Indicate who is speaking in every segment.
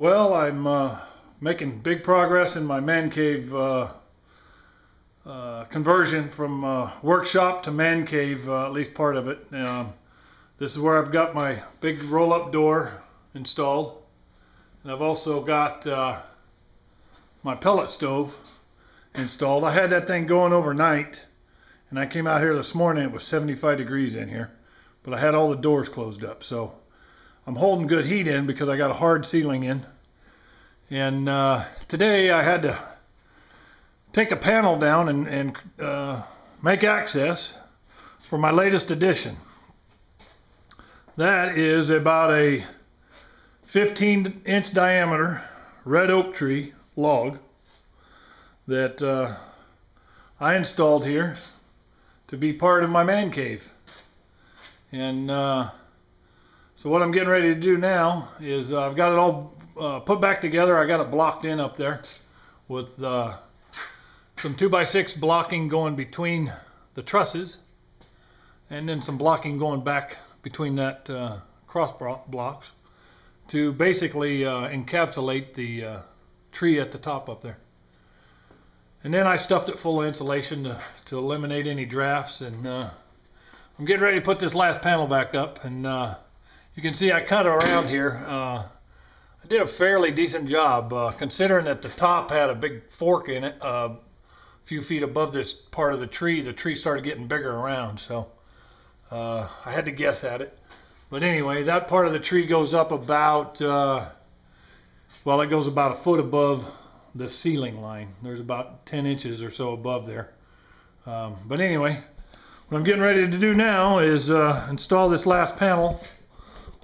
Speaker 1: Well, I'm making big progress in my man cave conversion from workshop to man cave, at least part of it. This is where I've got my big roll-up door installed. And I've also got my pellet stove installed. I had that thing going overnight, and I came out here this morning, it was 75 degrees in here, but I had all the doors closed up, so I'm holding good heat in because I got a hard ceiling in. And today I had to take a panel down and make access for my latest addition. That is about a 15-inch diameter red oak tree log that I installed here to be part of my man cave. And so what I'm getting ready to do now is I've got it all put back together. I got it blocked in up there with some 2x6 blocking going between the trusses, and then some blocking going back between that cross blocks to basically encapsulate the tree at the top up there. And then I stuffed it full of insulation to eliminate any drafts, and I'm getting ready to put this last panel back up. And you can see I cut around here. I did a fairly decent job considering that the top had a big fork in it. A few feet above this part of the tree started getting bigger around, so I had to guess at it. But anyway, that part of the tree goes up about, well, it goes about a foot above the ceiling line. There's about 10 inches or so above there. But anyway, what I'm getting ready to do now is install this last panel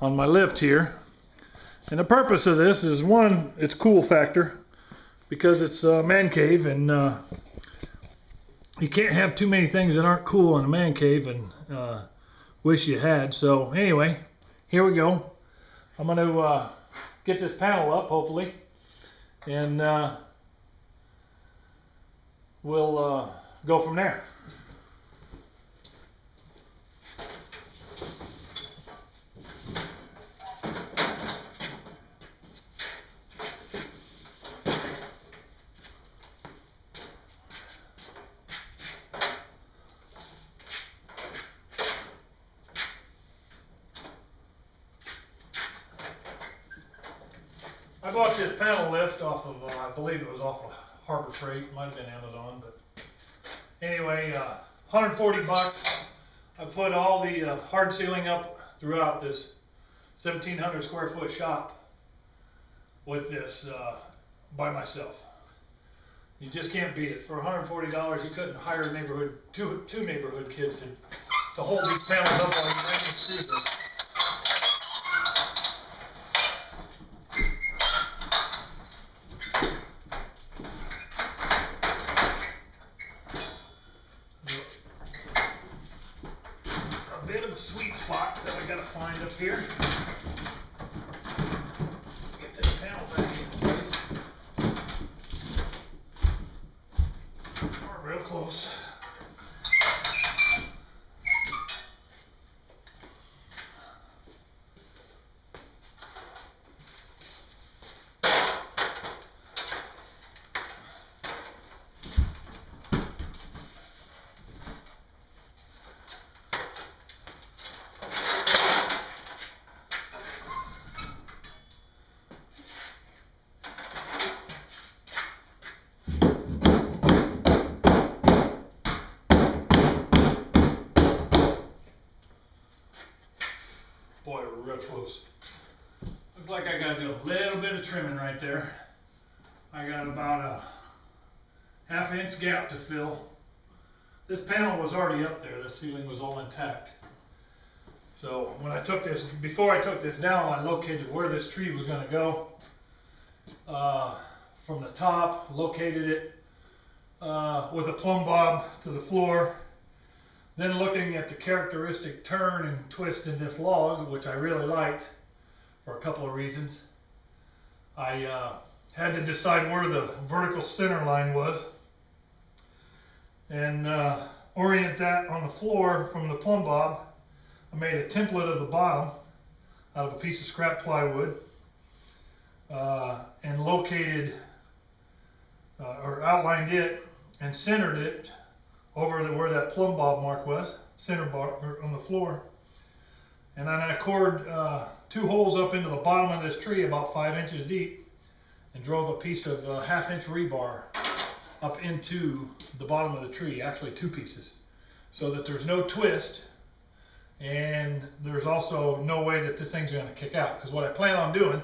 Speaker 1: on my lift here. And the purpose of this is, one, it's cool factor, because it's a man cave, and you can't have too many things that aren't cool in a man cave and wish you had. So anyway, here we go. I'm going to get this panel up, hopefully, and we'll go from there. I bought this panel lift off of, I believe it was off of Harbor Freight, it might have been Amazon, but anyway, 140 bucks. I put all the hard ceiling up throughout this 1,700 square foot shop with this by myself. You just can't beat it. For $140, you couldn't hire a neighborhood, two neighborhood kids to hold these panels up while you ran these screws in. Bit of a sweet spot that I gotta find up here. Get this panel back in place. We're real close. Boy, we're real close. Looks like I gotta do a little bit of trimming right there. I got about a half-inch gap to fill. This panel was already up there. The ceiling was all intact. So when I took this, before I took this down, I located where this tree was gonna go. From the top, located it with a plumb bob to the floor. Then looking at the characteristic turn and twist in this log, which I really liked for a couple of reasons, I had to decide where the vertical center line was and orient that on the floor from the plumb bob. I made a template of the bottom out of a piece of scrap plywood. and located or outlined it and centered it over where that plumb bob mark was, center bar on the floor. And then I cored 2 holes up into the bottom of this tree about 5 inches deep and drove a piece of 1/2 inch rebar up into the bottom of the tree, actually 2 pieces, so that there's no twist and there's also no way that this thing's going to kick out. Because what I plan on doing,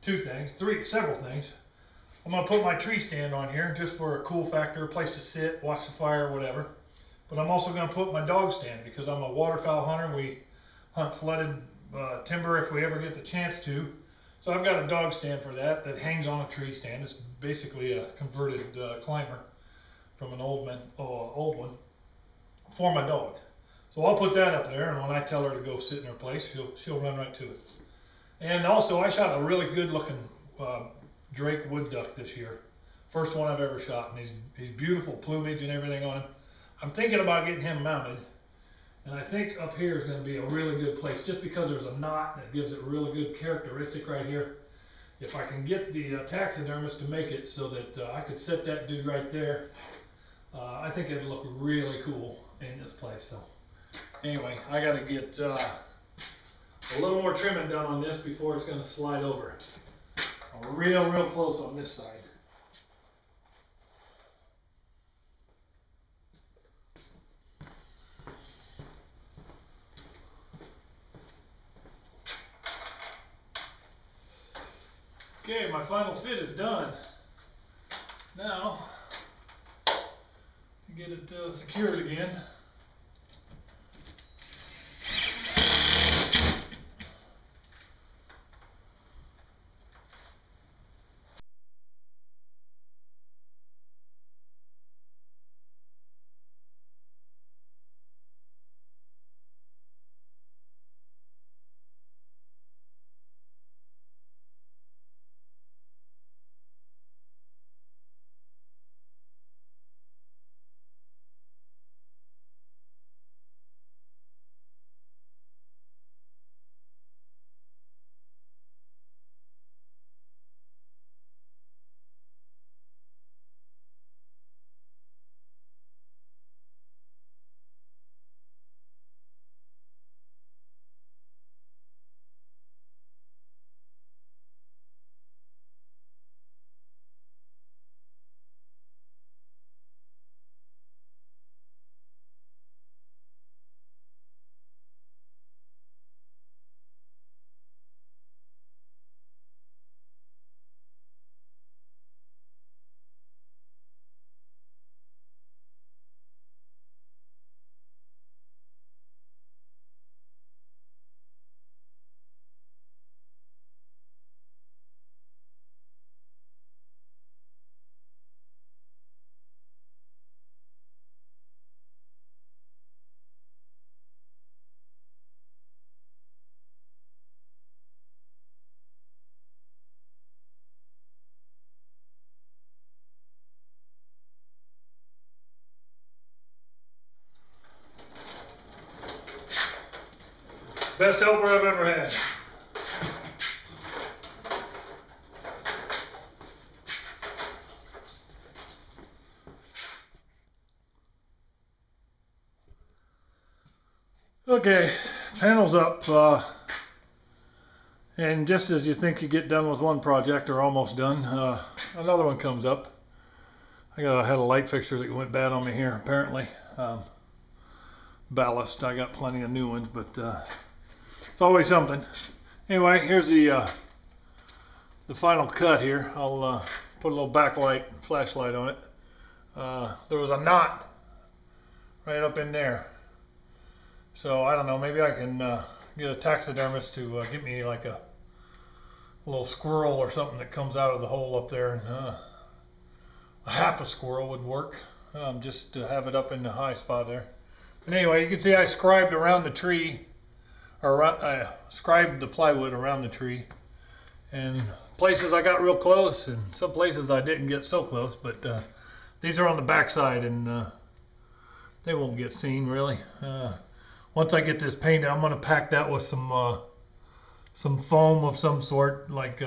Speaker 1: several things. I'm going to put my tree stand on here just for a cool factor, a place to sit, watch the fire, whatever. But I'm also going to put my dog stand because I'm a waterfowl hunter. We hunt flooded timber if we ever get the chance to. So I've got a dog stand for that hangs on a tree stand. It's basically a converted climber from an old one for my dog. So I'll put that up there, and when I tell her to go sit in her place, she'll run right to it. And also, I shot a really good looking Drake wood duck this year. First one I've ever shot, and he's beautiful plumage and everything on him. I'm thinking about getting him mounted, and I think up here is going to be a really good place just because there's a knot that gives it a really good characteristic right here. If I can get the taxidermist to make it so that I could set that dude right there, I think it'd look really cool in this place. So anyway, I got to get a little more trimming done on this before it's going to slide over. I'm real close on this side. Okay, my final fit is done. Now, to get it secured again, best helper I've ever had. Okay, panel's up, and just as you think you get done with one project or almost done, another one comes up. I had a light fixture that went bad on me here apparently. Ballast, I got plenty of new ones, but it's always something. Anyway, here's the final cut here. I'll put a little backlight, flashlight on it. There was a knot right up in there. So I don't know, maybe I can get a taxidermist to get me like a little squirrel or something that comes out of the hole up there. And, a half a squirrel would work, just to have it up in the high spot there. But anyway, you can see I scribed around the tree, or I scribed the plywood around the tree. And places I got real close, and some places I didn't get so close, but these are on the back side, and they won't get seen really. Once I get this painted, I'm going to pack that with some some foam of some sort, like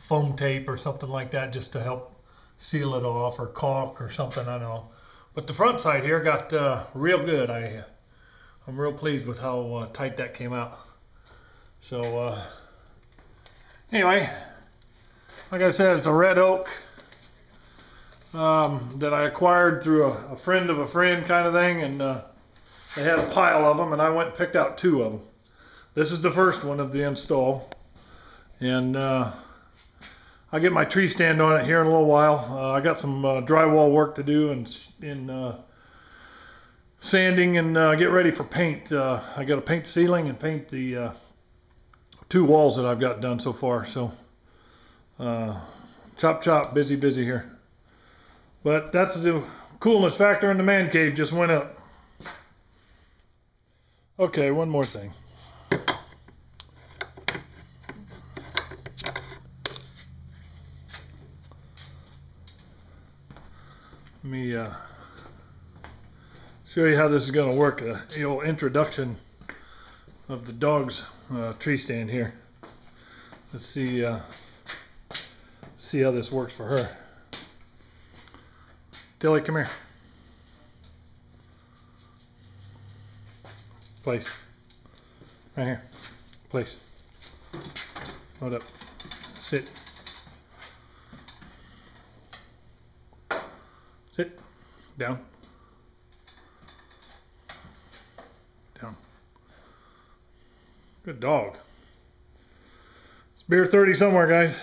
Speaker 1: foam tape or something like that, just to help seal it off, or caulk or something, I don't know. But the front side here got real good. I'm real pleased with how tight that came out. So anyway, like I said, it's a red oak that I acquired through a friend of a friend kind of thing, and they had a pile of them, and I went and picked out 2 of them. This is the first one of the install, and I'll get my tree stand on it here in a little while. I got some drywall work to do, and sanding, and get ready for paint. I got to paint the ceiling and paint the 2 walls that I've got done so far. So chop chop, busy here. But that's the coolness factor in the man cave just went up. Okay, one more thing. Let me show you how this is going to work. The old introduction of the dog's tree stand here. Let's see how this works for her. Tilly, come here. Place. Right here. Place. Hold up. Sit. Sit. Down. Down. Good dog. It's beer 30 somewhere, guys.